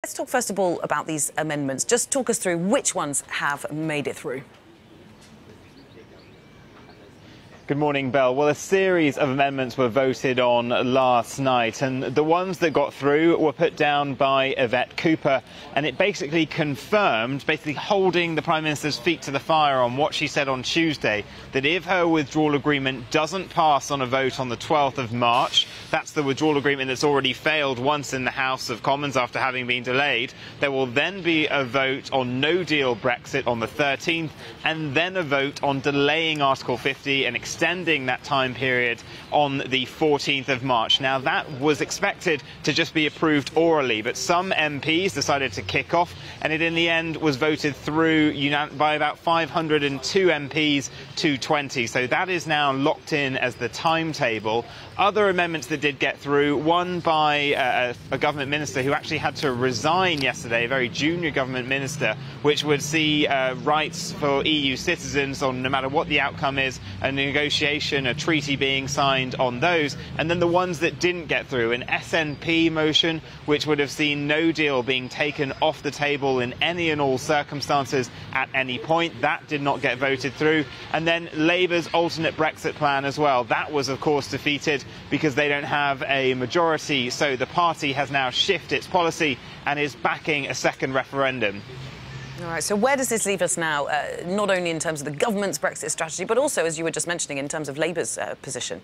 Let's talk first of all about these amendments. Just talk us through which ones have made it through. Good morning, Belle. Well, a series of amendments were voted on last night, and the ones that got through were put down by Yvette Cooper, and it basically confirmed, holding the Prime Minister's feet to the fire on what she said on Tuesday, that if her withdrawal agreement doesn't pass on a vote on the 12th of March, that's the withdrawal agreement that's already failed once in the House of Commons after having been delayed, there will then be a vote on no-deal Brexit on the 13th, and then a vote on delaying Article 50 and extending that time period on the 14th of March. Now, that was expected to just be approved orally, but some MPs decided to kick off, and it in the end was voted through by about 502 MPs to 20. So that is now locked in as the timetable. Other amendments that did get through, one by a government minister who actually had to resign yesterday, a very junior government minister, which would see rights for EU citizens on no matter what the outcome is, a negotiation, a treaty being signed on those. And then the ones that didn't get through, an SNP motion, which would have seen no deal being taken off the table in any and all circumstances at any point. That did not get voted through. And then Labour's alternate Brexit plan as well. That was, of course, defeated because they don't have a majority. So the party has now shifted its policy and is backing a second referendum. All right, so where does this leave us now, not only in terms of the government's Brexit strategy, but also, as you were just mentioning, in terms of Labour's position?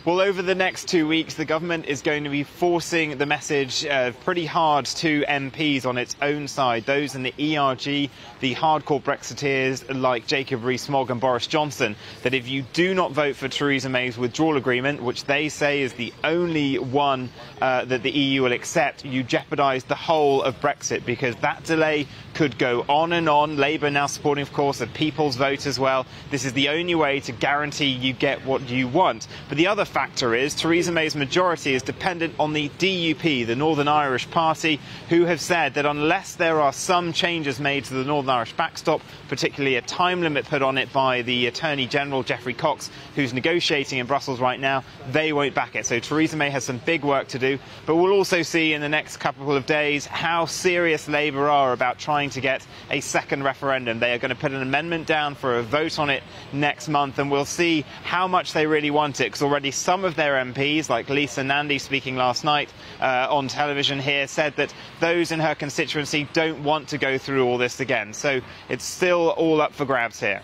Well, over the next 2 weeks, the government is going to be forcing the message pretty hard to MPs on its own side, those in the ERG, the hardcore Brexiteers like Jacob Rees-Mogg and Boris Johnson, that if you do not vote for Theresa May's withdrawal agreement, which they say is the only one that the EU will accept, you jeopardise the whole of Brexit, because that delay could go on and on. Labour now supporting, of course, a people's vote as well. This is the only way to guarantee you get what you want. But the other factor is Theresa May's majority is dependent on the DUP, the Northern Irish Party, who have said that unless there are some changes made to the Northern Irish backstop, particularly a time limit put on it by the Attorney General, Geoffrey Cox, who's negotiating in Brussels right now, they won't back it. So Theresa May has some big work to do. But we'll also see in the next couple of days how serious Labour are about trying to get a second referendum. They are going to put an amendment down for a vote on it next month, and we'll see how much they really want it, because already some of their MPs, like Lisa Nandy speaking last night on television here, said that those in her constituency don't want to go through all this again. So it's still all up for grabs here.